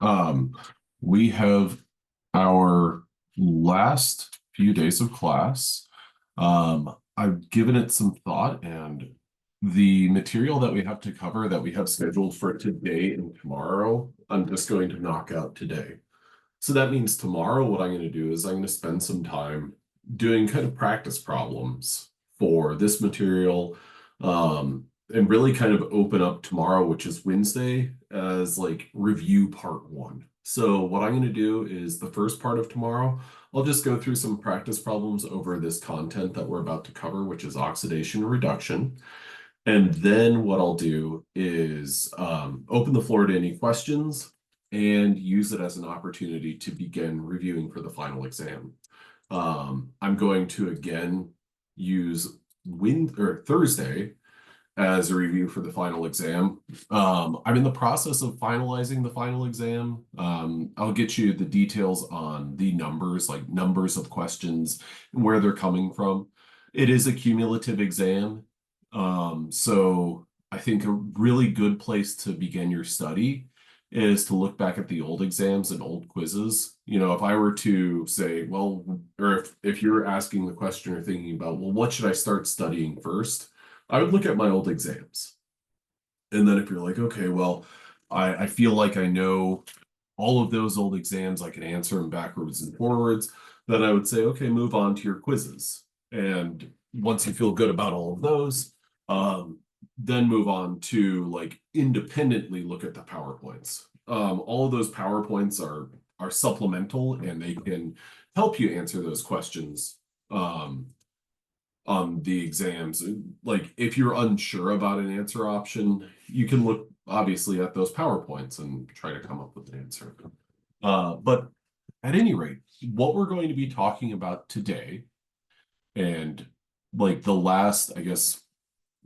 Um, we have our last few days of class. I've given it some thought, and the material that we have to cover that we have scheduled for today and tomorrow, I'm just going to knock out today. So that means tomorrow, what I'm going to do is I'm going to spend some time doing kind of practice problems for this material, and really kind of open up tomorrow, which is Wednesday, as like review part one. So what I'm going to do is the first part of tomorrow, I'll just go through some practice problems over this content that we're about to cover, which is oxidation and reduction. And then what I'll do is open the floor to any questions and use it as an opportunity to begin reviewing for the final exam. I'm going to again use Thursday as a review for the final exam. I'm in the process of finalizing the final exam. I'll get you the details on the numbers, like numbers of questions and where they're coming from. It is a cumulative exam. So I think a really good place to begin your study is to look back at the old exams and old quizzes. You know, if I were to say, well, or if you're asking the question or thinking about, well, what should I start studying first? I would look at my old exams. And then if you're like, okay, well, I feel like I know all of those old exams, I can answer them backwards and forwards, then I would say, okay, move on to your quizzes. And once you feel good about all of those, then move on to like independently look at the PowerPoints. All of those PowerPoints are supplemental and they can help you answer those questions on the exams. Like if you're unsure about an answer option, you can look obviously at those PowerPoints and try to come up with an answer. But at any rate, what we're going to be talking about today, and like the last, I guess,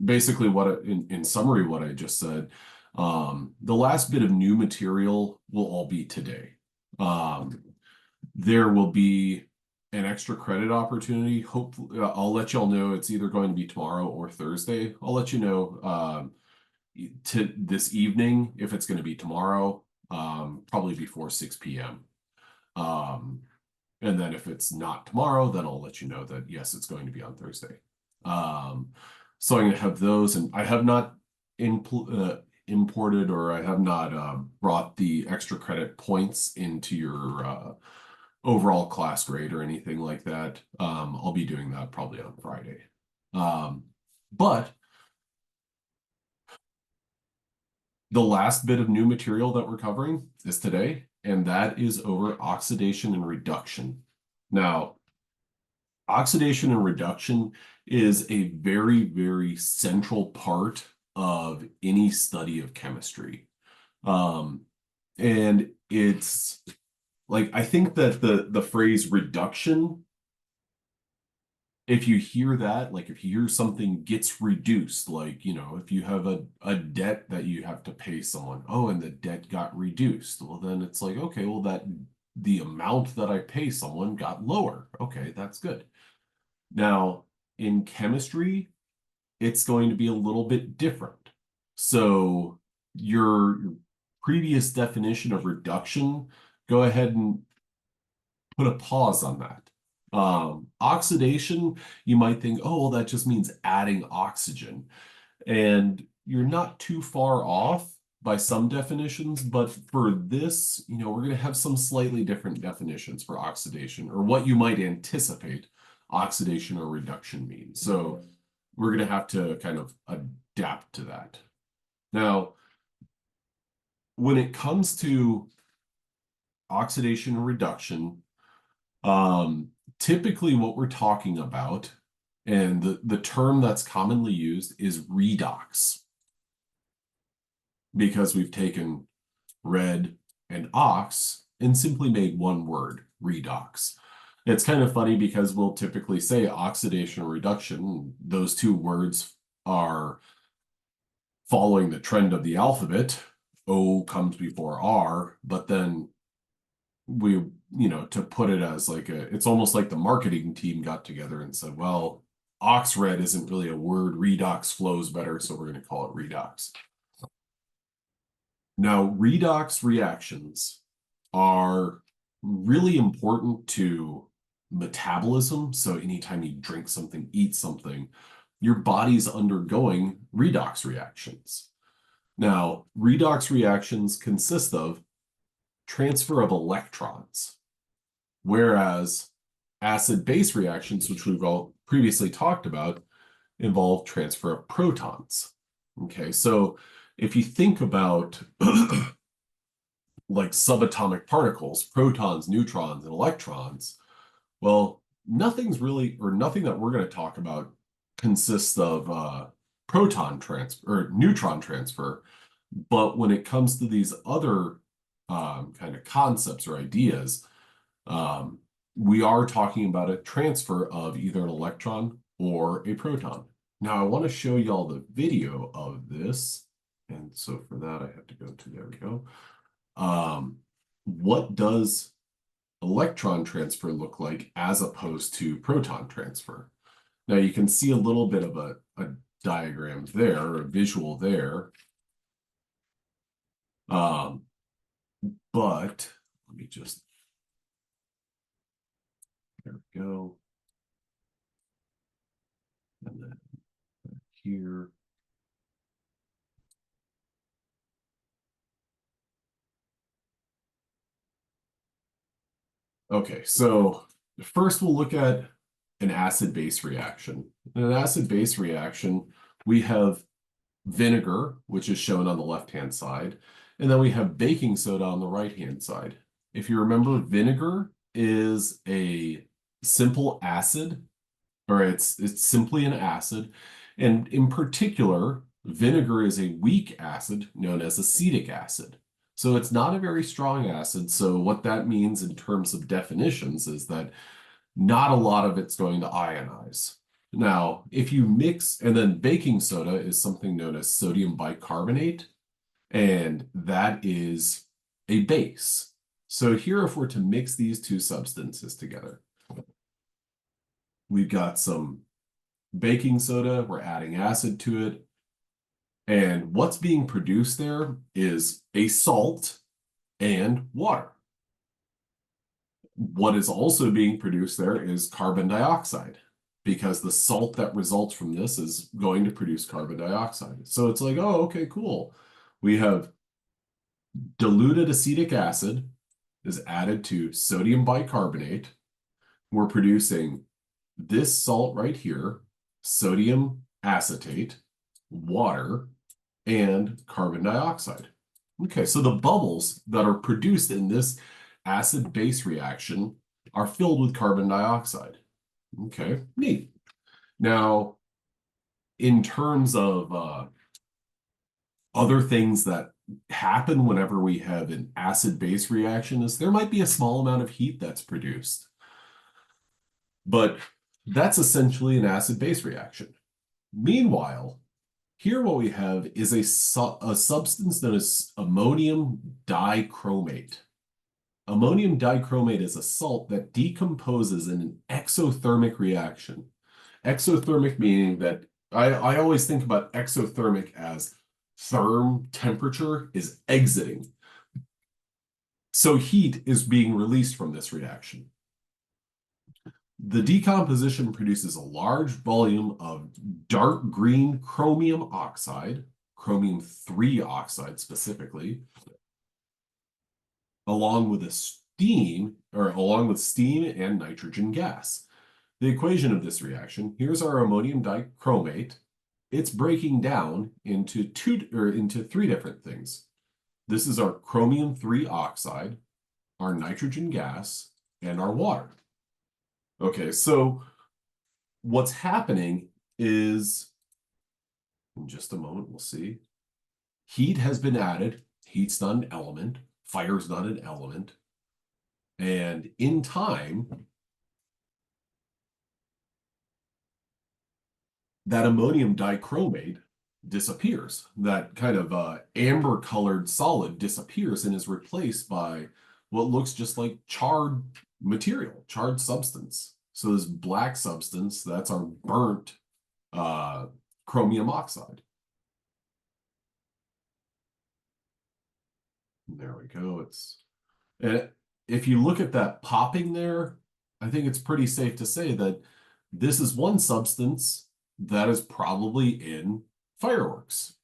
basically what in summary, what I just said, the last bit of new material will all be today. There will be an extra credit opportunity. Hopefully, I'll let y'all know it's either going to be tomorrow or Thursday. I'll let you know to this evening if it's going to be tomorrow, probably before 6 p.m. And then if it's not tomorrow, then I'll let you know that yes, it's going to be on Thursday. So I'm going to have those, and I have not imported or I have not brought the extra credit points into your overall class grade or anything like that. I'll be doing that probably on Friday. But the last bit of new material that we're covering is today, and that is over oxidation and reduction. Now, oxidation and reduction is a very, very central part of any study of chemistry. And it's like, I think that the phrase reduction, if you hear that, like if you hear something gets reduced, like, you know, if you have a debt that you have to pay someone, oh, and the debt got reduced, well, then it's like, okay, well, that the amount that I pay someone got lower. Okay, that's good. Now, in chemistry, it's going to be a little bit different. So your previous definition of reduction, go ahead and put a pause on that. Oxidation, you might think, oh, well, that just means adding oxygen. And you're not too far off by some definitions, but for this, you know, we're going to have some slightly different definitions for oxidation or what you might anticipate oxidation or reduction means. So we're going to have to kind of adapt to that. Now, when it comes to oxidation and reduction, typically what we're talking about, and the term that's commonly used is redox, because we've taken red and ox and simply made one word, redox. It's kind of funny because we'll typically say oxidation or reduction. Those two words are following the trend of the alphabet. O comes before R, but then we, you know, to put it as like it's almost like the marketing team got together and said, well, ox-red isn't really a word, redox flows better, so we're going to call it redox. Now, redox reactions are really important to metabolism. So anytime you drink something, eat something, your body's undergoing redox reactions. Now, redox reactions consist of transfer of electrons, whereas acid-base reactions, which we've all previously talked about, involve transfer of protons. Okay, so if you think about like subatomic particles, protons, neutrons, and electrons, well, nothing's really, or nothing that we're going to talk about consists of proton transfer or neutron transfer. But when it comes to these other kind of concepts or ideas, um, we are talking about a transfer of either an electron or a proton. Now, I want to show y'all the video of this. And so for that, I have to go to, there we go. What does electron transfer look like as opposed to proton transfer? Now you can see a little bit of a diagram there, or a visual there. But let me just, there we go. And then here. Okay, so first we'll look at an acid-base reaction. In an acid-base reaction, we have vinegar, which is shown on the left-hand side, and then we have baking soda on the right-hand side. If you remember, vinegar is a simple acid, or it's simply an acid, and in particular, vinegar is a weak acid known as acetic acid. So it's not a very strong acid. So what that means in terms of definitions is that not a lot of it's going to ionize. Now, if you mix, and then baking soda is something known as sodium bicarbonate, and that is a base. So here, if we're to mix these two substances together, we've got some baking soda, we're adding acid to it, and what's being produced there is a salt and water. What is also being produced there is carbon dioxide, because the salt that results from this is going to produce carbon dioxide. So it's like, oh, okay, cool. We have diluted acetic acid is added to sodium bicarbonate. We're producing this salt right here, sodium acetate, water, and carbon dioxide. Okay, so the bubbles that are produced in this acid-base reaction are filled with carbon dioxide. Okay, neat. Now, in terms of other things that happen whenever we have an acid-base reaction, is there might be a small amount of heat that's produced. But that's essentially an acid-base reaction. Meanwhile, here what we have is a substance known as ammonium dichromate. Ammonium dichromate is a salt that decomposes in an exothermic reaction. Exothermic meaning that I always think about exothermic as temperature is exiting. So heat is being released from this reaction. The decomposition produces a large volume of dark green chromium oxide, chromium 3 oxide specifically, along with steam and nitrogen gas. The equation of this reaction, here's our ammonium dichromate. It's breaking down into three different things. This is our chromium 3 oxide, our nitrogen gas, and our water. Okay, so what's happening is, in just a moment, we'll see, heat has been added. Heat's not an element. Fire's not an element. And in time, that ammonium dichromate disappears. That kind of amber-colored solid disappears and is replaced by what looks just like charred material, charred substance. So this black substance, that's our burnt chromium oxide. There we go. And if you look at that popping there, I think it's pretty safe to say that this is one substance that is probably in fireworks.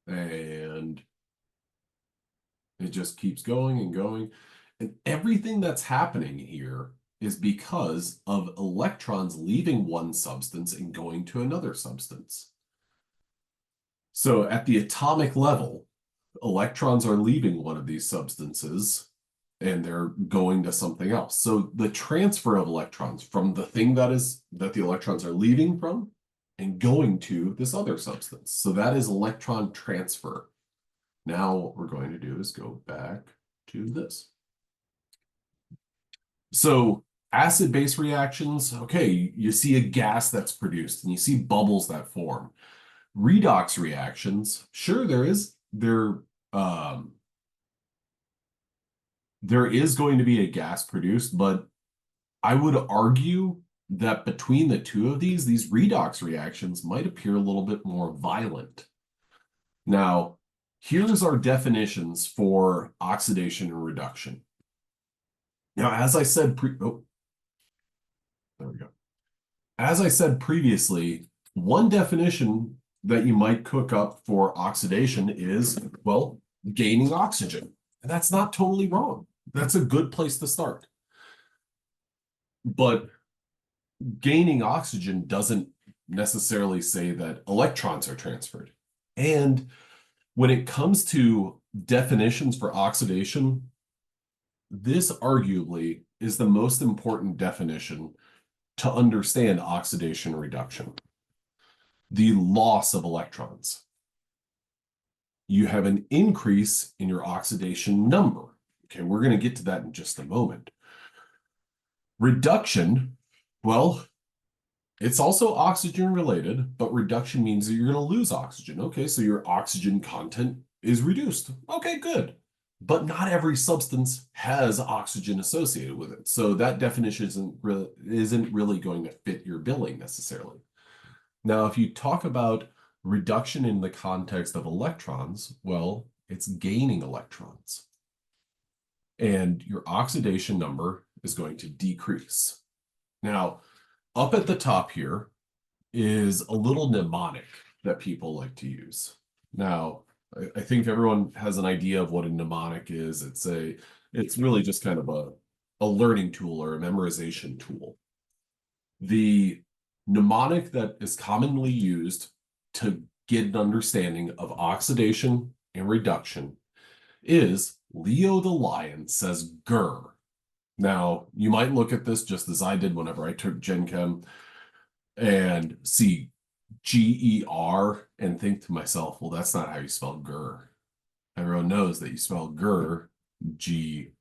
And it just keeps going and going. And everything that's happening here is because of electrons leaving one substance and going to another substance. So at the atomic level, electrons are leaving one of these substances and they're going to something else. So the transfer of electrons from the thing that the electrons are leaving from and going to this other substance. So that is electron transfer. Now what we're going to do is go back to this. So acid-base reactions, okay, you see a gas that's produced and you see bubbles that form. Redox reactions, sure, there is going to be a gas produced, but I would argue that between the two of these redox reactions might appear a little bit more violent. Now, here's our definitions for oxidation and reduction. Now, as I said there we go. As I said previously, one definition that you might cook up for oxidation is, well, gaining oxygen. And that's not totally wrong. That's a good place to start. But gaining oxygen doesn't necessarily say that electrons are transferred. And when it comes to definitions for oxidation, this arguably is the most important definition to understand oxidation reduction. The loss of electrons. You have an increase in your oxidation number. Okay, we're going to get to that in just a moment. Reduction, well, it's also oxygen related, but reduction means that you're going to lose oxygen. Okay, so your oxygen content is reduced. Okay, good. But not every substance has oxygen associated with it. So that definition isn't really going to fit your billing necessarily. Now, if you talk about reduction in the context of electrons, well, it's gaining electrons. And your oxidation number is going to decrease. Now, up at the top here is a little mnemonic that people like to use. Now, I think everyone has an idea of what a mnemonic is. It's really just kind of a learning tool or a memorization tool. The mnemonic that is commonly used to get an understanding of oxidation and reduction is Leo the lion says grr. Now, you might look at this just as I did whenever I took Gen Chem and see GER and think to myself, well, that's not how you spell grr. Everyone knows that you spell grr, GRR.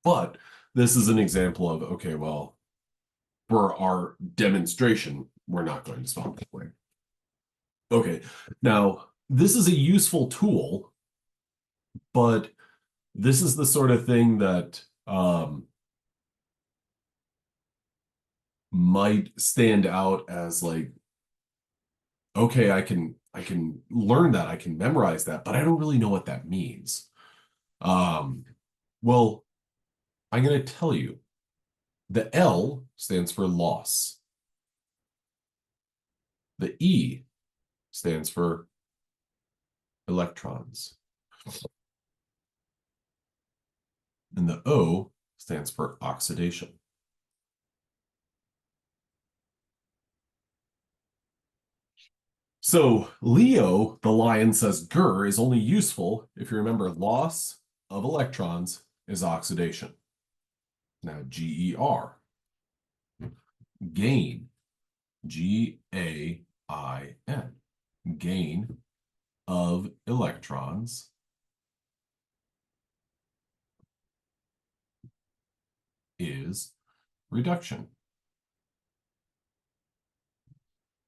But this is an example of, okay, well, for our demonstration, we're not going to spell it that way. Okay, now this is a useful tool, but this is the sort of thing that might stand out as like, okay, I can learn that, I can memorize that, but I don't really know what that means. Well, I'm going to tell you. The L stands for loss. The E stands for electrons. And the O stands for oxidation. So Leo, the lion, says grr is only useful if you remember loss of electrons is oxidation. Now GER, gain, GAIN, gain of electrons is reduction.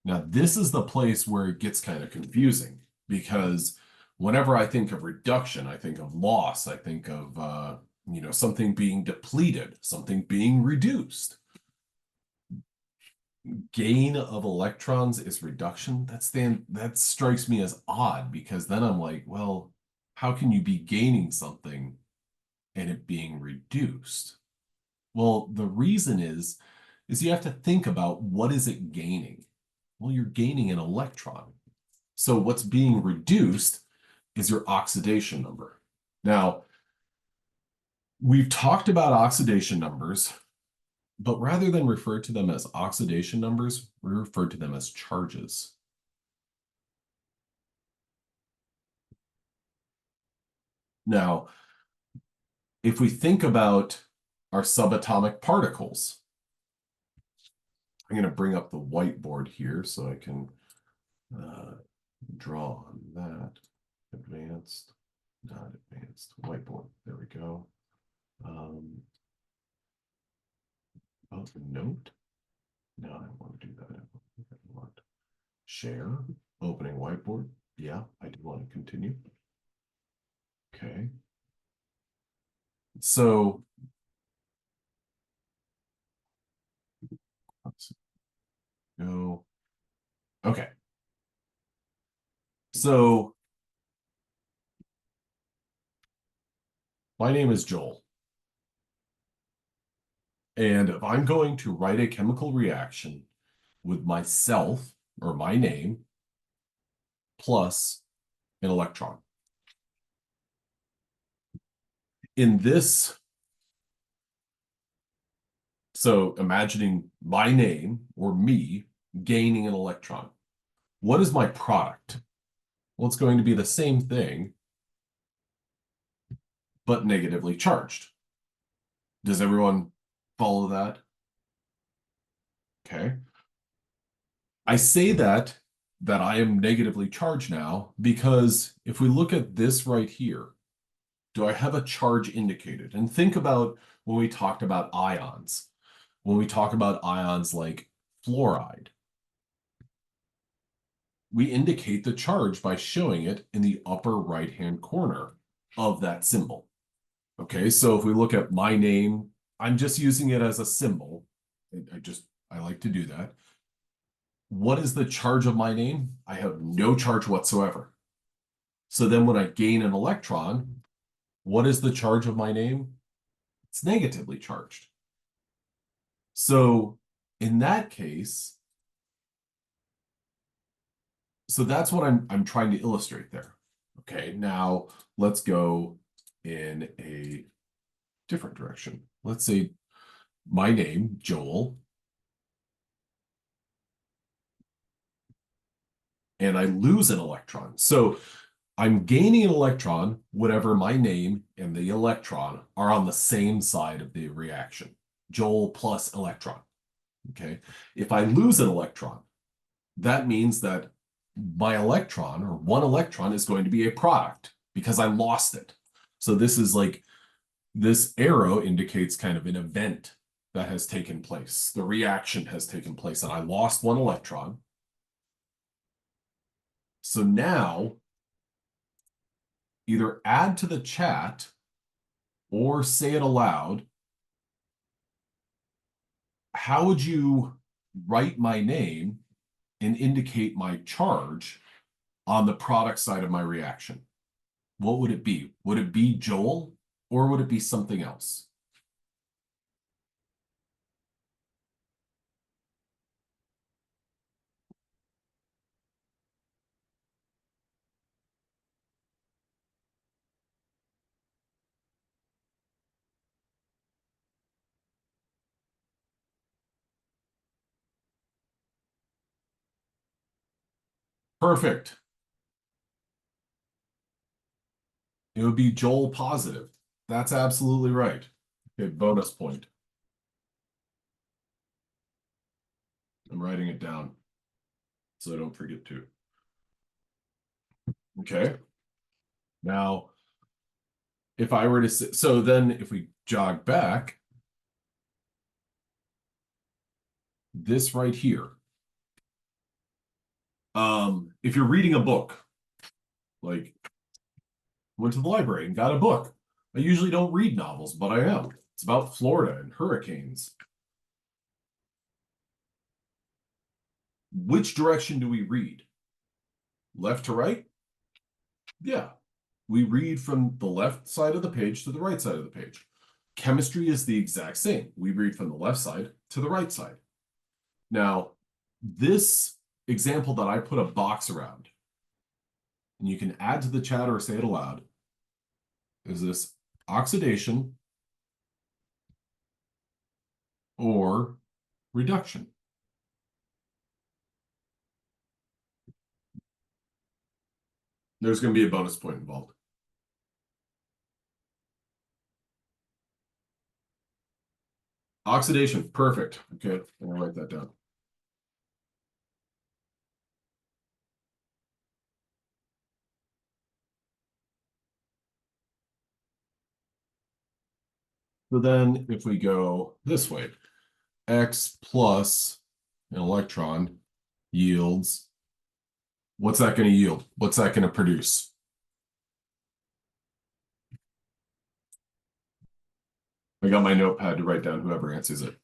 Now, this is the place where it gets kind of confusing because whenever I think of reduction, I think of loss, I think of something being depleted, something being reduced. gain of electrons is reduction, that strikes me as odd because then I'm like, well, how can you be gaining something and it being reduced? Well, the reason is you have to think about what is it gaining? Well, you're gaining an electron. So what's being reduced is your oxidation number. Now, we've talked about oxidation numbers, but rather than refer to them as oxidation numbers, we refer to them as charges. Now, if we think about our subatomic particles, I'm going to bring up the whiteboard here so I can draw on that. Advanced, not advanced, whiteboard. There we go. Oh, note. No, I don't want to do that. I want share, opening whiteboard. Yeah, I do want to continue. Okay. So let's go. Okay. So my name is Joel. And if I'm going to write a chemical reaction with myself or my name plus an electron. In this, so imagining my name or me gaining an electron. What is my product? Well, it's going to be the same thing, but negatively charged. Does everyone follow that? Okay. I say that I am negatively charged now because if we look at this right here, do I have a charge indicated? And think about when we talked about ions. When we talk about ions like fluoride, we indicate the charge by showing it in the upper right-hand corner of that symbol. Okay, so if we look at my name, I'm just using it as a symbol. I like to do that. What is the charge of my name? I have no charge whatsoever. So then when I gain an electron, what is the charge of my name? It's negatively charged. So in that case, so that's what I'm trying to illustrate there. Okay, now let's go in a different direction. Let's say my name, Joel, and I lose an electron. So I'm gaining an electron whenever my name and the electron are on the same side of the reaction. Joel plus electron. Okay. If I lose an electron, that means that my electron or one electron is going to be a product because I lost it. So this is like this arrow indicates kind of an event that has taken place. The reaction has taken place and I lost one electron. So now either add to the chat or say it aloud. How would you write my name and indicate my charge on the product side of my reaction? What would it be? Would it be Joel or would it be something else? Perfect. It would be Joel positive. That's absolutely right. Okay, bonus point. I'm writing it down so I don't forget to. Okay. Now, if I were to say, so then if we jog back, this right here, if you're reading a book, like went to the library and got a book. I usually don't read novels, but I am. It's about Florida and hurricanes. Which direction do we read? Left to right? Yeah. We read from the left side of the page to the right side of the page. Chemistry is the exact same. We read from the left side to the right side. Now, this example that I put a box around, and you can add to the chat or say it aloud, is this oxidation or reduction? There's going to be a bonus point involved. Oxidation, perfect. Okay, I'm gonna write that down. So then if we go this way, X plus an electron yields, what's that going to yield? What's that going to produce? I got my notepad to write down whoever answers it.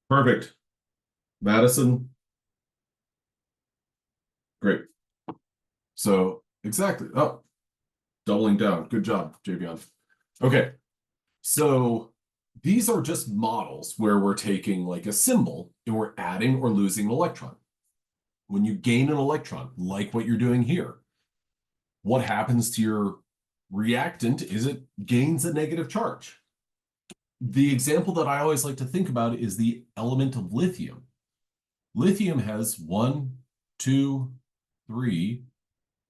Perfect. Madison, great. So exactly. Oh, doubling down. Good job, Javion. Okay. So these are just models where we're taking like a symbol and we're adding or losing an electron. When you gain an electron, like what you're doing here, what happens to your reactant is it gains a negative charge. The example that I always like to think about is the element of lithium. Lithium has 1, 2, 3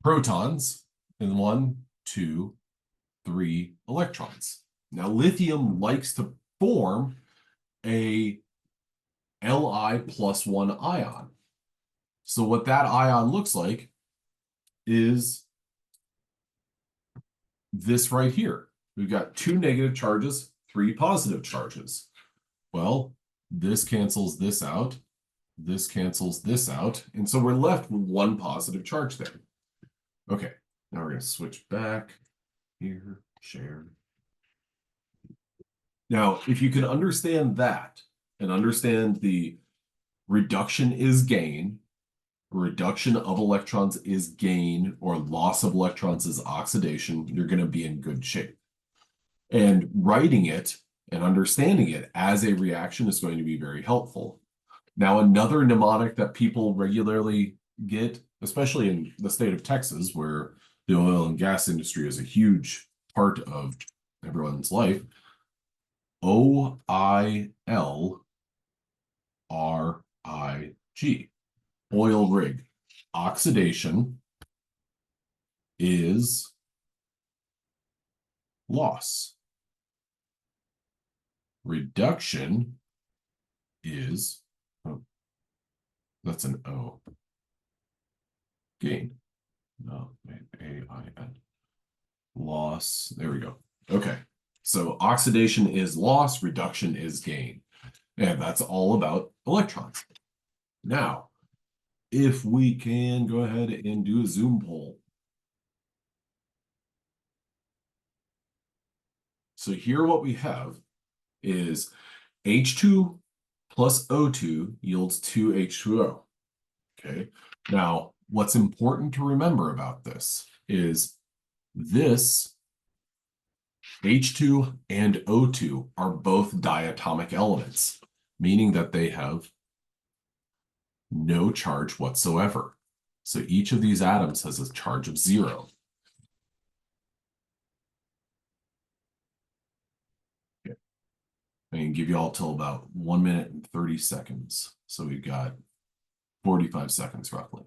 protons and 1, 2, 3 electrons. Now, lithium likes to form a Li plus 1 ion. So what that ion looks like is this right here. We've got 2 negative charges, 3 positive charges. Well, this cancels this out. This cancels this out. And so we're left with 1 positive charge there. Okay, now we're going to switch back here, share. Now, if you can understand that and understand the reduction is gain, reduction of electrons is gain, or loss of electrons is oxidation, you're going to be in good shape. And writing it and understanding it as a reaction is going to be very helpful. Now, another mnemonic that people regularly get, especially in the state of Texas, where the oil and gas industry is a huge part of everyone's life, OILRIG, oil rig. Oxidation is loss. Reduction is, oh, that's an O. Gain. No, A-I-N. Loss. There we go. Okay. So oxidation is loss, reduction is gain. And that's all about electrons. Now, if we can go ahead and do a Zoom poll. So here what we have is H2 plus O2 yields 2H2O. Okay. Now, what's important to remember about this is this H2 and O2 are both diatomic elements, meaning that they have no charge whatsoever. So each of these atoms has a charge of 0. Okay. I can give you all till about 1 minute and 30 seconds. So we've got 45 seconds roughly.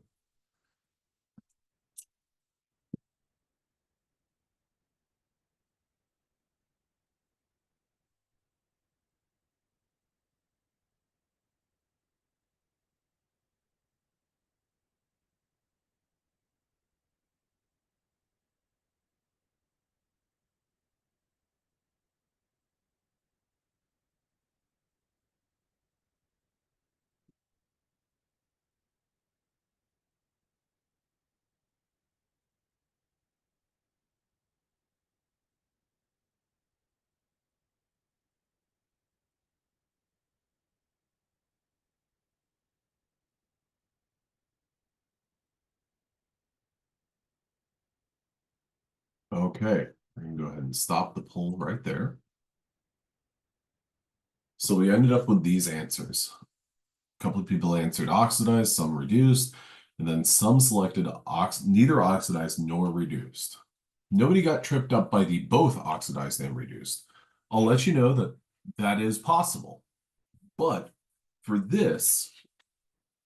Okay, I can go ahead and stop the poll right there. So we ended up with these answers. A couple of people answered oxidized, some reduced, and then some selected neither oxidized nor reduced. Nobody got tripped up by the both oxidized and reduced. I'll let you know that that is possible. But for this,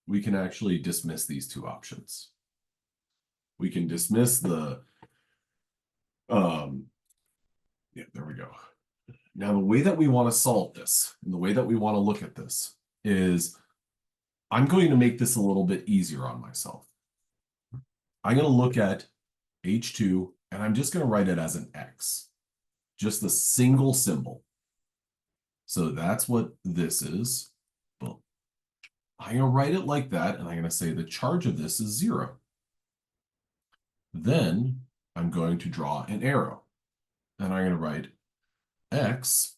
we can actually dismiss these two options. We can dismiss the, yeah, there we go. Now, the way that we want to solve this and the way that we want to look at this is I'm going to make this a little bit easier on myself. I'm going to look at H2 and I'm just going to write it as an X, just a single symbol. So that's what this is. Boom. I'm going to write it like that, and I'm going to say the charge of this is 0. Then I'm going to draw an arrow, and I'm going to write X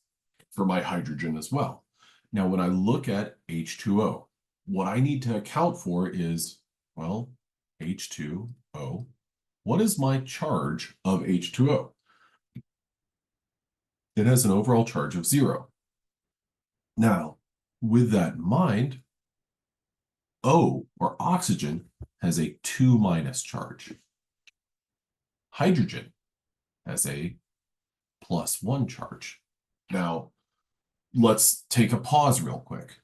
for my hydrogen as well. Now, when I look at H2O, what I need to account for is, well, H2O. What is my charge of H2O? It has an overall charge of 0. Now, with that in mind, O, or oxygen, has a 2- charge. Hydrogen has a +1 charge. Now, let's take a pause real quick.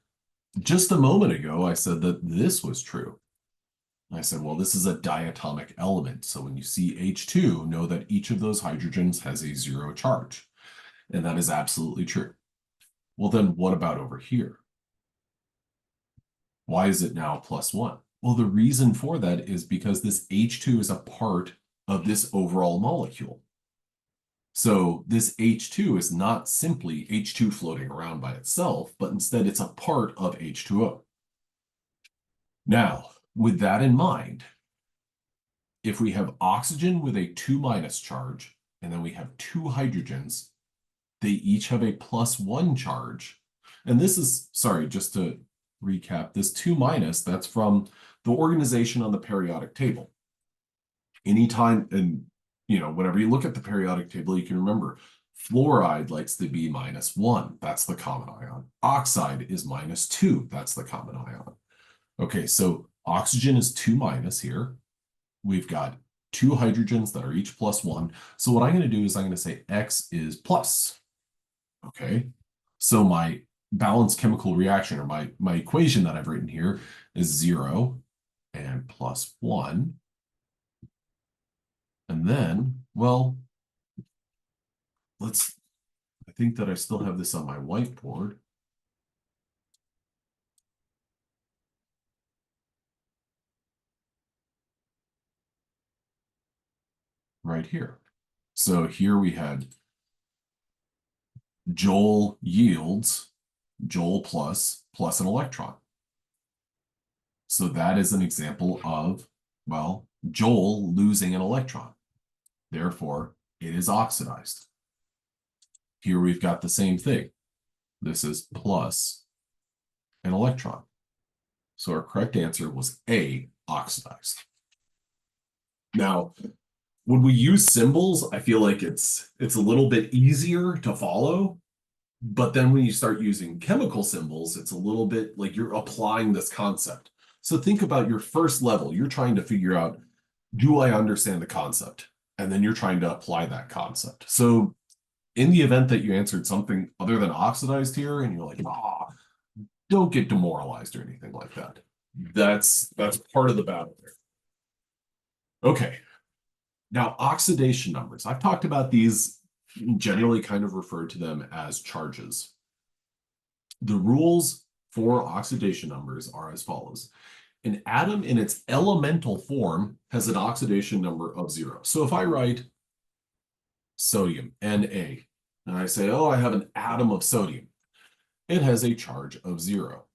Just a moment ago, I said that this was true. I said, well, this is a diatomic element. So when you see H2, know that each of those hydrogens has a 0 charge. And that is absolutely true. Well, then what about over here? Why is it now +1? Well, the reason for that is because this H2 is a part of this overall molecule. So this H2 is not simply H2 floating around by itself, but instead it's a part of H2O. Now, with that in mind, if we have oxygen with a 2- charge, and then we have 2 hydrogens, they each have a +1 charge. And this is, sorry, just to recap, this 2-, that's from the organization on the periodic table. Anytime, and whenever you look at the periodic table, you can remember fluoride likes to be -1. That's the common ion. Oxide is -2. That's the common ion. Okay, so oxygen is 2- here. We've got 2 hydrogens that are each +1. So what I'm going to do is I'm going to say X is plus. Okay, so my balanced chemical reaction, or my equation that I've written here, is 0 and +1. And then, well, I think that I still have this on my whiteboard. Right here. So here we had Joel yields Joel plus an electron. So that is an example of, well, Joel losing an electron. Therefore, it is oxidized. Here we've got the same thing. This is plus an electron. So our correct answer was A, oxidized. Now, when we use symbols, I feel like it's a little bit easier to follow. But then when you start using chemical symbols, it's a little bit like you're applying this concept. So think about your first level. You're trying to figure out, do I understand the concept? And then you're trying to apply that concept. So in the event that you answered something other than oxidized here, and you're like, don't get demoralized or anything like that. That's part of the battle there. Okay. Now, oxidation numbers. I've talked about these, generally kind of referred to them as charges. The rules for oxidation numbers are as follows. An atom in its elemental form has an oxidation number of 0. So if I write sodium, Na, and I say, oh, I have an atom of sodium, it has a charge of 0.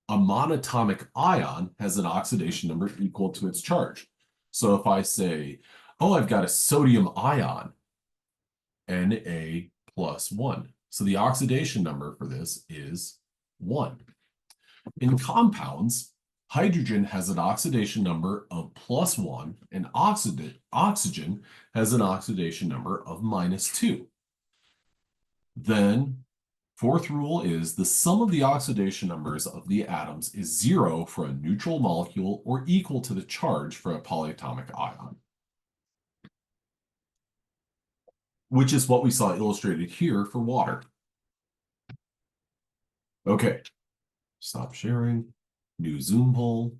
A monatomic ion has an oxidation number equal to its charge. So if I say, oh, I've got a sodium ion, Na+1. So the oxidation number for this is 1. In compounds, Hydrogen has an oxidation number of +1, and oxygen has an oxidation number of -2. Then, fourth rule is the sum of the oxidation numbers of the atoms is 0 for a neutral molecule or equal to the charge for a polyatomic ion, which is what we saw illustrated here for water. Okay, stop sharing, new Zoom poll.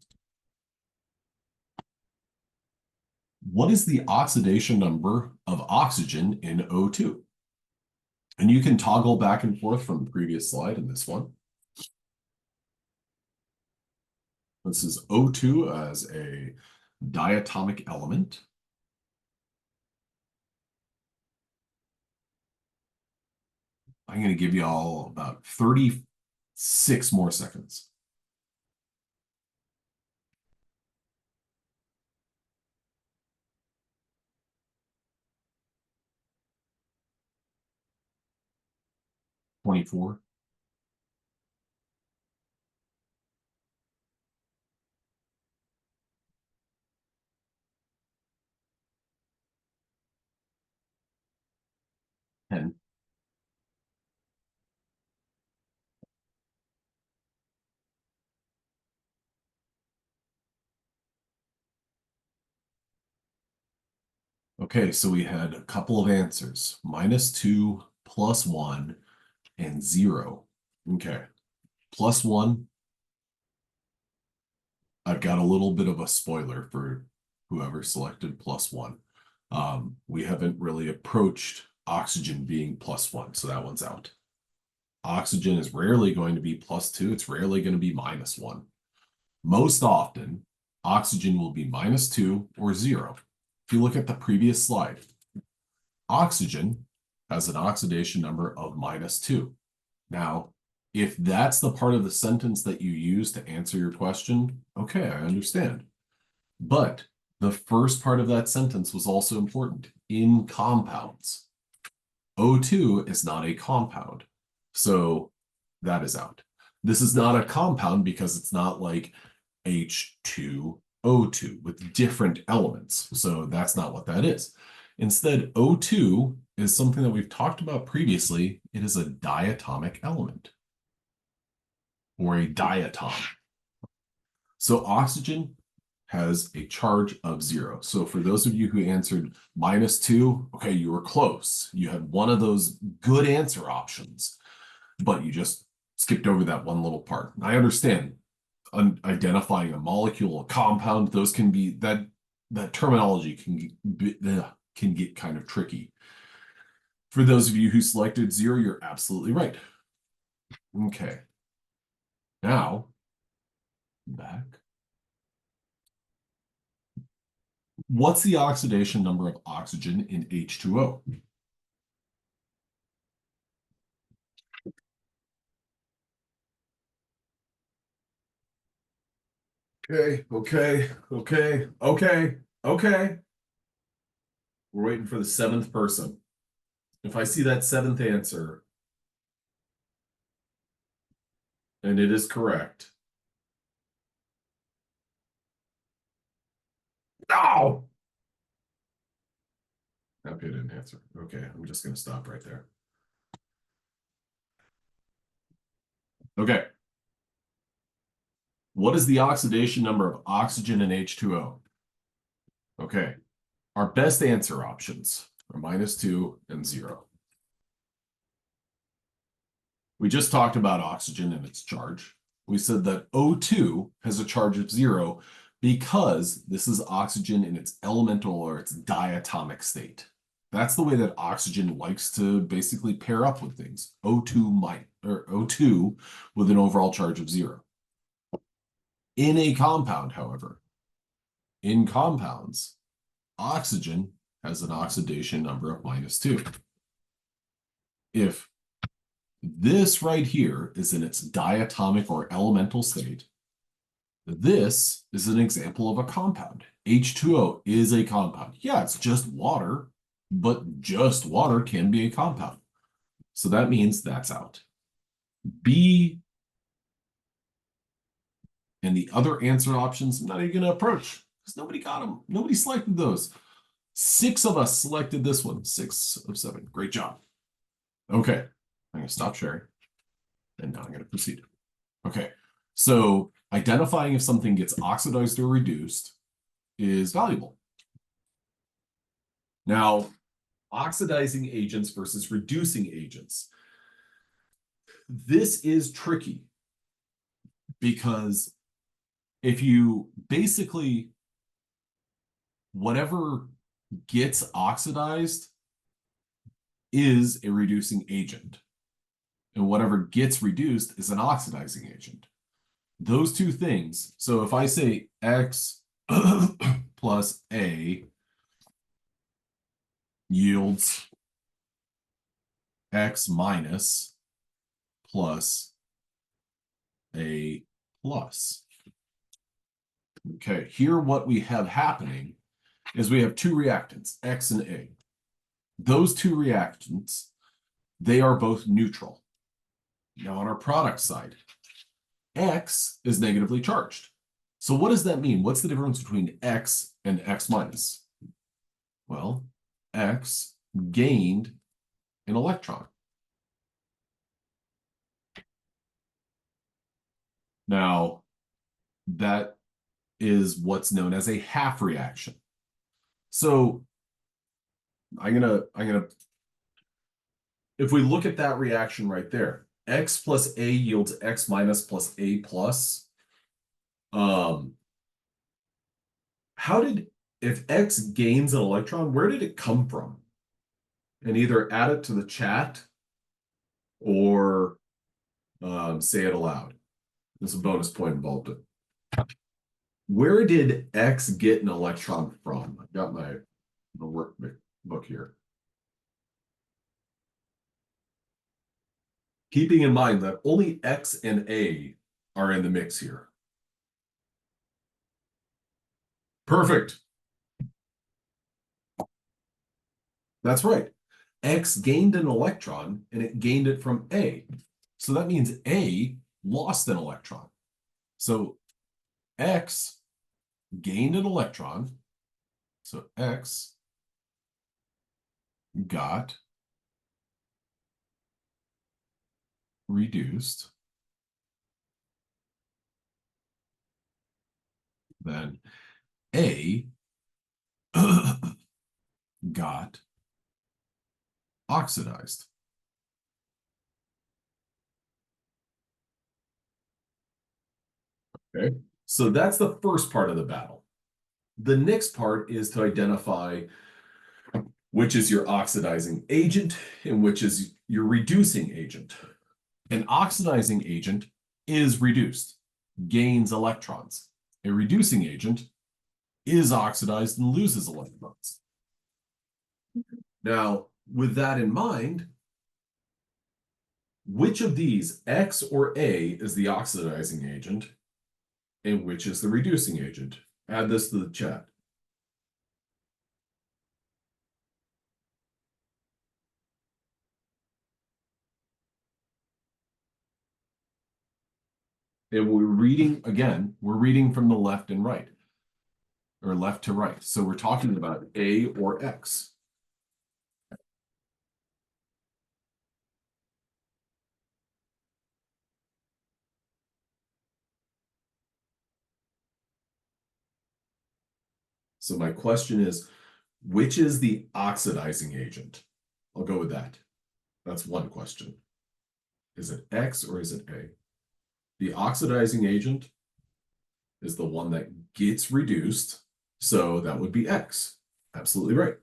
What is the oxidation number of oxygen in O2? And you can toggle back and forth from the previous slide in this one. This is O2 as a diatomic element. I'm going to give you all about 36 more seconds. $24. $10. Okay, so we had a couple of answers, -2, +1, and 0. Okay, +1, I've got a little bit of a spoiler for whoever selected +1. We haven't really approached oxygen being +1, so that one's out. Oxygen is rarely going to be +2. It's rarely going to be -1. Most often, oxygen will be -2 or 0. If you look at the previous slide, oxygen has an oxidation number of -2. Now, if that's the part of the sentence that you use to answer your question, okay, I understand. But the first part of that sentence was also important. In compounds, O2 is not a compound. So that is out. This is not a compound because it's not like H2O2 with different elements. So that's not what that is. Instead, O2 is something that we've talked about previously. It is a diatomic element or a diatom. So oxygen has a charge of 0. So for those of you who answered -2, okay, you were close. You had one of those good answer options, but you just skipped over that one little part. I understand identifying a molecule, a compound, those can be, that terminology can get kind of tricky. For those of you who selected 0, you're absolutely right. Okay. Now, back. What's the oxidation number of oxygen in H2O? Okay. We're waiting for the 7th person. If I see that 7th answer, and it is correct. No! Okay, I didn't answer. Okay, I'm just going to stop right there. Okay. What is the oxidation number of oxygen in H2O? Okay. Our best answer options are -2 and 0. We just talked about oxygen and its charge. We said that O2 has a charge of 0 because this is oxygen in its elemental or its diatomic state. That's the way that oxygen likes to basically pair up with things. O2 with an overall charge of 0. In a compound, however, in compounds, oxygen has an oxidation number of -2. If this right here is in its diatomic or elemental state, this is an example of a compound. H2O is a compound. Yeah, it's just water, but just water can be a compound. So that means that's out. B And the other answer options, I'm not even going to approach because nobody got them. Nobody selected those. 6 of us selected this one. 6 of 7. Great job. Okay, I'm going to stop sharing. And now I'm going to proceed. Okay, so identifying if something gets oxidized or reduced is valuable. Now, oxidizing agents versus reducing agents. This is tricky because if you basically, whatever gets oxidized is a reducing agent, and whatever gets reduced is an oxidizing agent. Those two things, so if I say X plus A yields X minus plus A plus. Okay, here what we have happening is we have two reactants, X and A. Those two reactants, they are both neutral. Now on our product side, X is negatively charged. So what does that mean? What's the difference between X and X minus? Well, X gained an electron. Now, that is what's known as a half reaction. So if we look at that reaction right there, X plus A yields X minus plus A plus. If X gains an electron, where did it come from? And either add it to the chat or say it aloud. There's a bonus point involved. Where did X get an electron from? I've got my workbook here. Keeping in mind that only X and A are in the mix here. Perfect. That's right. X gained an electron and it gained it from A. So that means A lost an electron. So X gained an electron. So X got reduced. Then A got oxidized. Okay, so that's the first part of the battle. The next part is to identify which is your oxidizing agent and which is your reducing agent. An oxidizing agent is reduced, gains electrons. A reducing agent is oxidized and loses electrons. Now, with that in mind, which of these, X or A, is the oxidizing agent and which is the reducing agent? Add this to the chat. And we're reading, again, we're reading from the left and right, or left to right. So we're talking about A or X. So my question is, which is the oxidizing agent? I'll go with that. That's one question. Is it X or is it A? The oxidizing agent is the one that gets reduced, so that would be X. Absolutely right.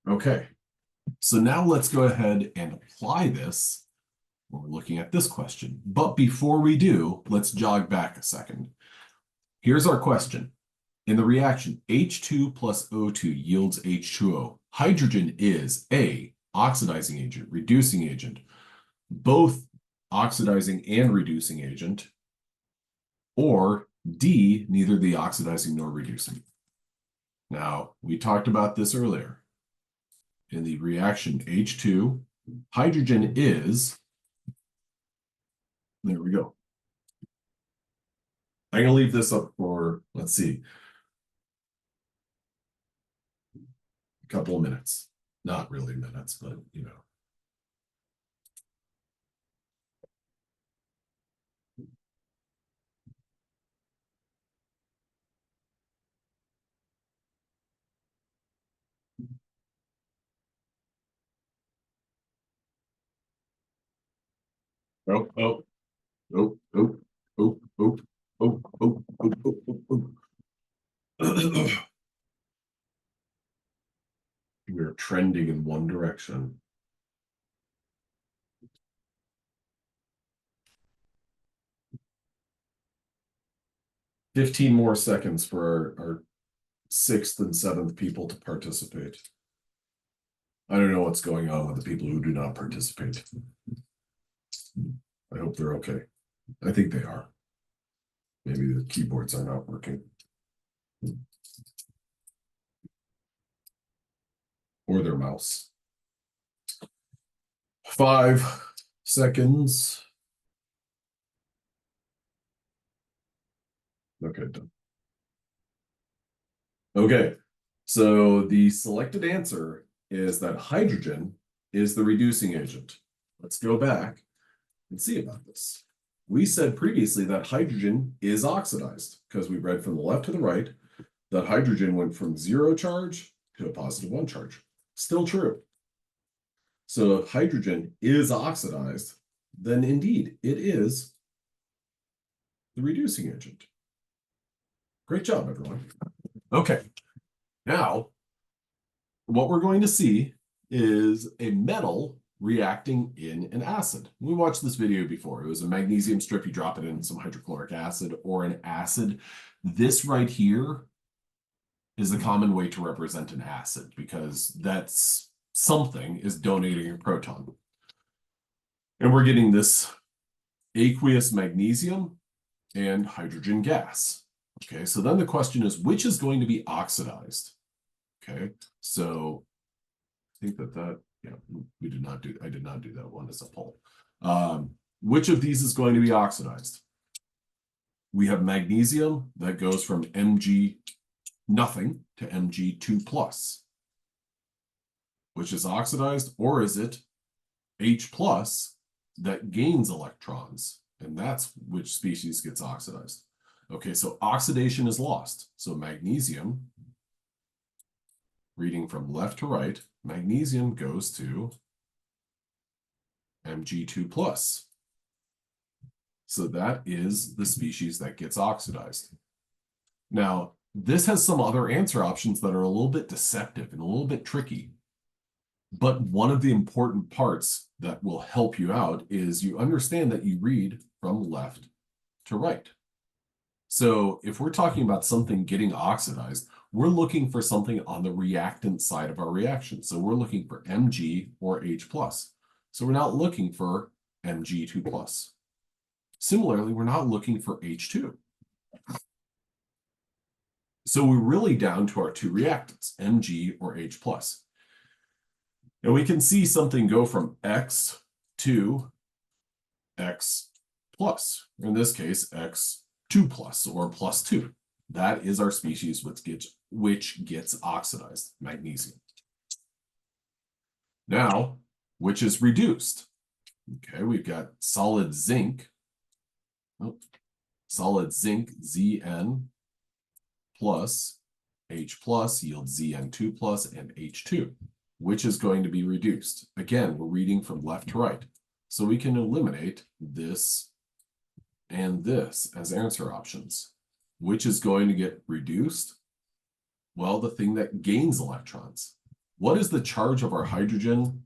Okay, so now let's go ahead and apply this when we're looking at this question. But before we do, let's jog back a second. Here's our question. In the reaction, H2 plus O2 yields H2O. Hydrogen is A, oxidizing agent, reducing agent, both oxidizing and reducing agent, or D, neither the oxidizing nor reducing. Now, we talked about this earlier. In the reaction H2, hydrogen is There we go. I'm gonna leave this up for, let's see, a couple of minutes. Not really minutes, but you know. Oh, oh, oh, oh, oh, oh, oh, oh, oh, oh, oh. We're trending in one direction. 15 more seconds for our sixth and seventh people to participate. I don't know what's going on with the people who do not participate. I hope they're okay. I think they are. Maybe the keyboards are not working. Or their mouse. 5 seconds. Okay, done. Okay, so the selected answer is that hydrogen is the reducing agent. Let's go back and see about this. We said previously that hydrogen is oxidized because we read from the left to the right that hydrogen went from 0 charge to a positive 1 charge. Still true. So if hydrogen is oxidized, then indeed it is the reducing agent. Great job, everyone. Okay, now what we're going to see is a metal reacting in an acid. We watched this video before. It was a magnesium strip. You drop it in some hydrochloric acid or an acid. This right here is the common way to represent an acid because that's something is donating a proton. And we're getting this aqueous magnesium and hydrogen gas. Okay, so then the question is, which is going to be oxidized? Okay, so I think yeah, I did not do that one as a poll. Which of these is going to be oxidized? We have magnesium that goes from Mg nothing to Mg2 plus, which is oxidized, or is it H plus that gains electrons? And that's which species gets oxidized. Okay, so oxidation is lost. So magnesium, reading from left to right, magnesium goes to Mg2 plus. So that is the species that gets oxidized. Now, this has some other answer options that are a little bit deceptive and a little bit tricky. But one of the important parts that will help you out is you understand that you read from left to right. So if we're talking about something getting oxidized, we're looking for something on the reactant side of our reaction. So we're looking for Mg or H plus. So we're not looking for Mg2 plus. Similarly, we're not looking for H2. So we're really down to our two reactants, Mg or H plus. And we can see something go from X to X plus, in this case, X2 plus or plus 2. That is our species which gets oxidized, magnesium. Now, which is reduced? Okay, we've got solid zinc. Solid zinc, Zn plus H plus yields Zn2 plus and H2. Which is going to be reduced? Again, we're reading from left to right. So we can eliminate this and this as answer options. Which is going to get reduced? Well, the thing that gains electrons. What is the charge of our hydrogen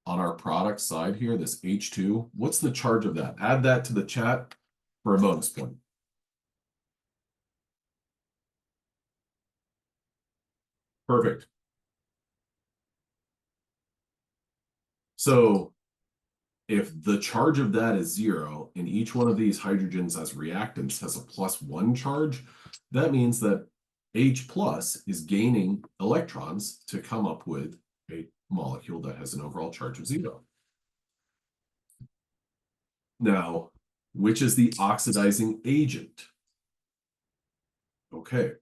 on our product side here, this H2? What's the charge of that? Add that to the chat for a bonus point. Perfect. So if the charge of that is 0 and each one of these hydrogens as reactants has a +1 charge, that means that H plus is gaining electrons to come up with a molecule that has an overall charge of 0. Now, which is the oxidizing agent. Okay,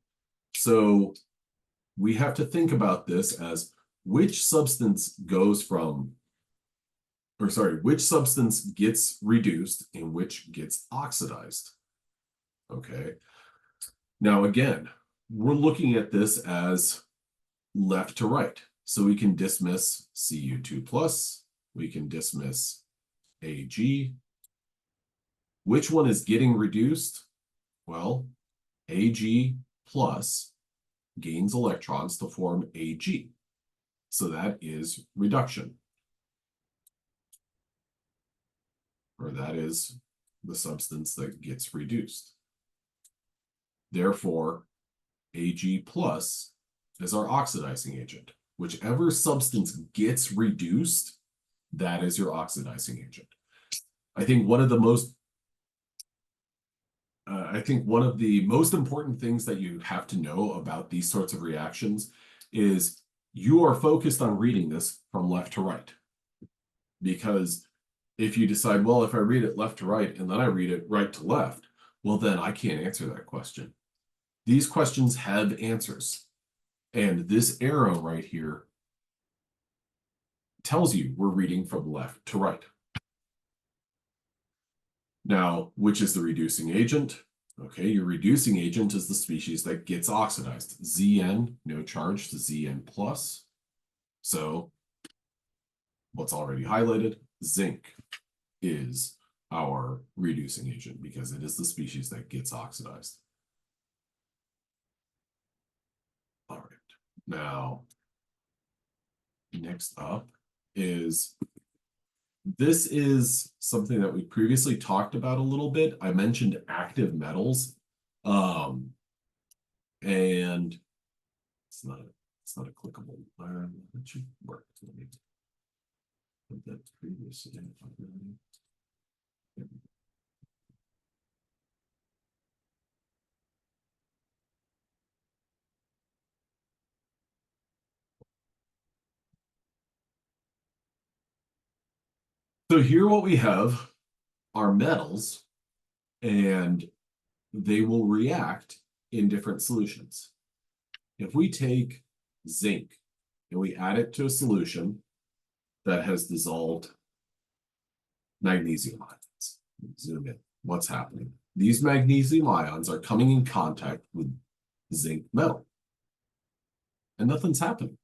so we have to think about this as which substance goes from, or sorry, which substance gets reduced and which gets oxidized. Okay, now again, we're looking at this as left to right. So we can dismiss Cu2 plus, we can dismiss Ag. Which one is getting reduced? Well, Ag plus gains electrons to form Ag. So that is reduction. Or that is the substance that gets reduced. Therefore, Ag plus is our oxidizing agent. Whichever substance gets reduced, that is your oxidizing agent. I think one of the most important things that you have to know about these sorts of reactions is you are focused on reading this from left to right. Because if you decide, well, if I read it left to right and then I read it right to left, well, then I can't answer that question. These questions have answers. And this arrow right here tells you we're reading from left to right. Now, which is the reducing agent? Okay, your reducing agent is the species that gets oxidized. Zn, no charge to Zn plus. So what's already highlighted? Zinc is our reducing agent because it is the species that gets oxidized. All right, now next up is, this is something that we previously talked about a little bit. I mentioned active metals, and it's not a clickable. That should work. Let me put that previously. So here what we have are metals, and they will react in different solutions. If we take zinc and we add it to a solution that has dissolved magnesium ions, zoom in, what's happening? These magnesium ions are coming in contact with zinc metal, and nothing's happening.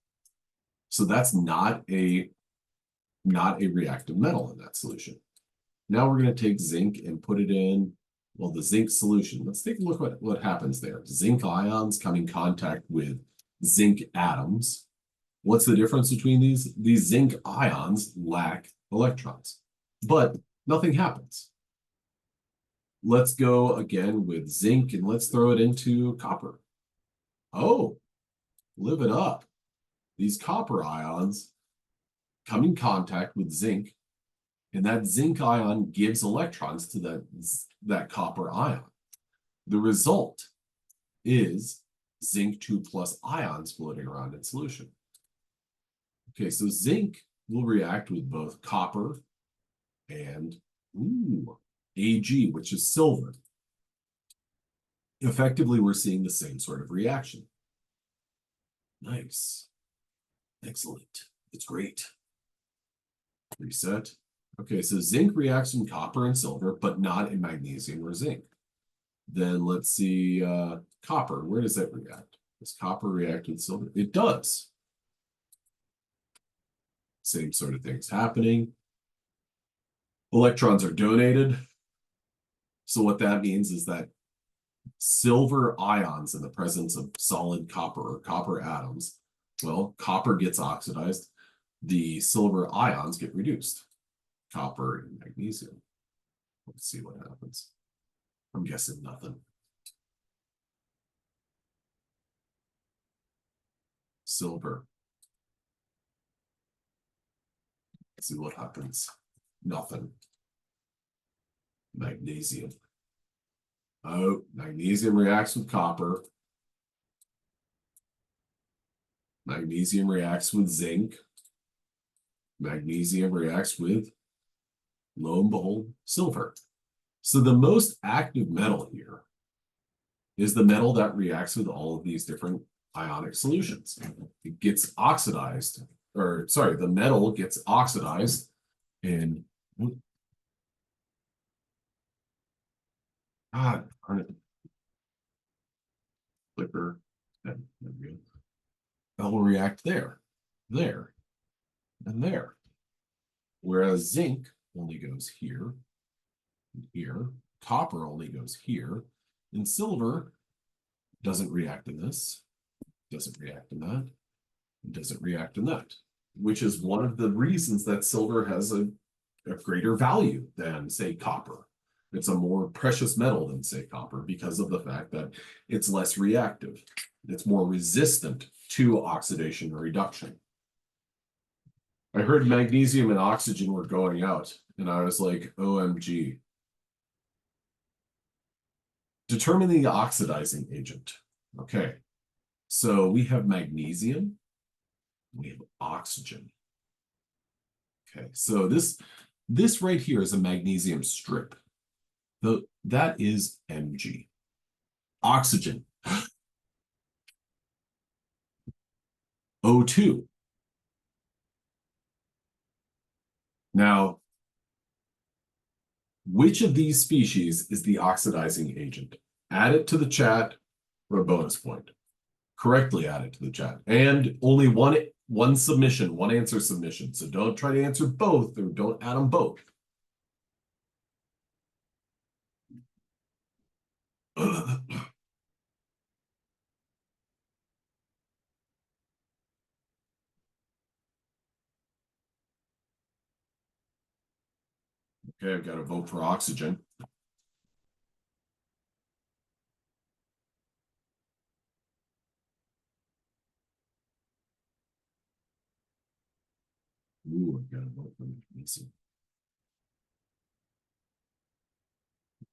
So that's not a reactive metal in that solution. Now we're going to take zinc and put it in, well, the zinc solution. Let's take a look at what happens there. Zinc ions come in contact with zinc atoms. What's the difference between these? These zinc ions lack electrons, but nothing happens. Let's go again with zinc and let's throw it into copper. Oh, live it up. These copper ions come in contact with zinc, and that zinc ion gives electrons to that copper ion. The result is zinc 2 plus ions floating around in solution. Okay, so zinc will react with both copper and Ag, which is silver. Effectively, we're seeing the same sort of reaction. Nice. Excellent. It's great. Reset. Okay, so zinc reacts in copper and silver, but not in magnesium or zinc. Then let's see, copper. Where does that react? Does copper react with silver? It does. Same sort of things happening. Electrons are donated. So what that means is that silver ions in the presence of solid copper or copper atoms, well, copper gets oxidized. The silver ions get reduced. Copper and magnesium. Let's see what happens. I'm guessing nothing. Silver. Let's see what happens. Nothing. Magnesium. Oh, magnesium reacts with copper. Magnesium reacts with zinc. Magnesium reacts with, lo and behold, silver. So the most active metal here is the metal that reacts with all of these different ionic solutions. It gets oxidized, or sorry, the metal gets oxidized in, darn it, flicker, there we go. That will react there, there, and there. Whereas zinc only goes here, and here. Copper only goes here. And silver doesn't react in this, doesn't react in that, doesn't react in that, which is one of the reasons that silver has a greater value than, say, copper. It's a more precious metal than, say, copper because of the fact that it's less reactive. It's more resistant to oxidation or reduction. I heard magnesium and oxygen were going out, and I was like, OMG. Determine the oxidizing agent. Okay, so we have magnesium, we have oxygen. Okay, so this right here is a magnesium strip. That is Mg. Oxygen, O2. Now, which of these species is the oxidizing agent? Add it to the chat for a bonus point. Correctly add it to the chat. And only one submission, one answer submission. So don't try to answer both, or don't add them both. Okay, I've got to vote for oxygen. Ooh, I've got to vote for magnesium.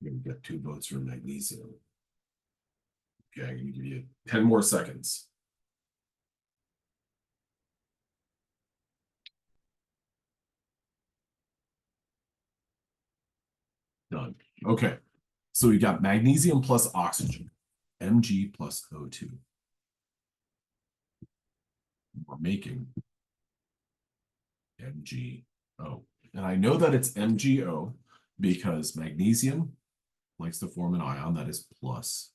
We've got 2 votes for magnesium. Okay, I'm going to give you 10 more seconds. Done. Okay, so we got magnesium plus oxygen, Mg plus O2. We're making MgO. And I know that it's MgO because magnesium likes to form an ion that is +2.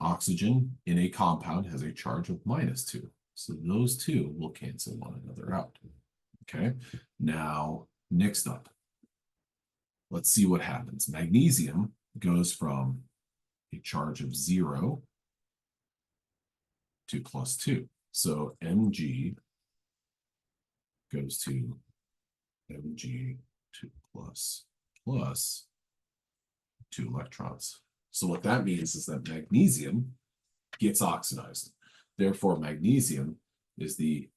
Oxygen in a compound has a charge of -2. So those two will cancel one another out. Okay, now next up, let's see what happens. Magnesium goes from a charge of 0 to +2. So Mg goes to Mg to plus 2 electrons. So what that means is that magnesium gets oxidized. Therefore, magnesium is the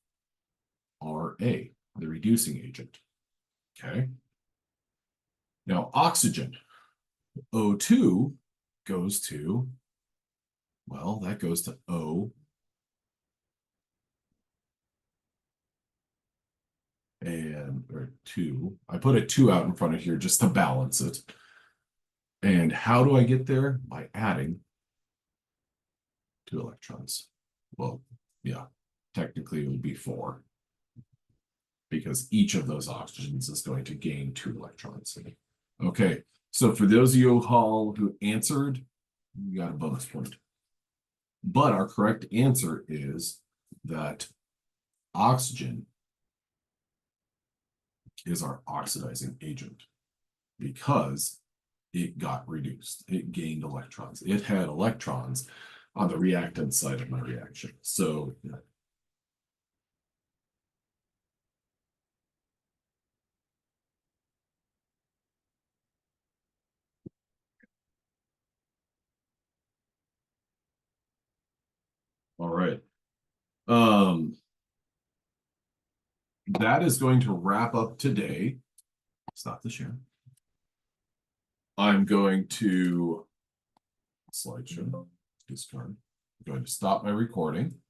Ra, the reducing agent. Okay. Now, oxygen, O2 goes to, well, that goes to O or 2. I put a 2 out in front of here just to balance it. And how do I get there? By adding 2 electrons. Well, yeah, technically it would be 4 because each of those oxygens is going to gain 2 electrons. Okay, so for those of you all who answered, you got a bonus point. But our correct answer is that oxygen is our oxidizing agent because it got reduced. It gained electrons. It had electrons on the reactant side of my reaction. So all right. That is going to wrap up today. Stop the share. I'm going to slideshow, discard. I'm going to stop my recording.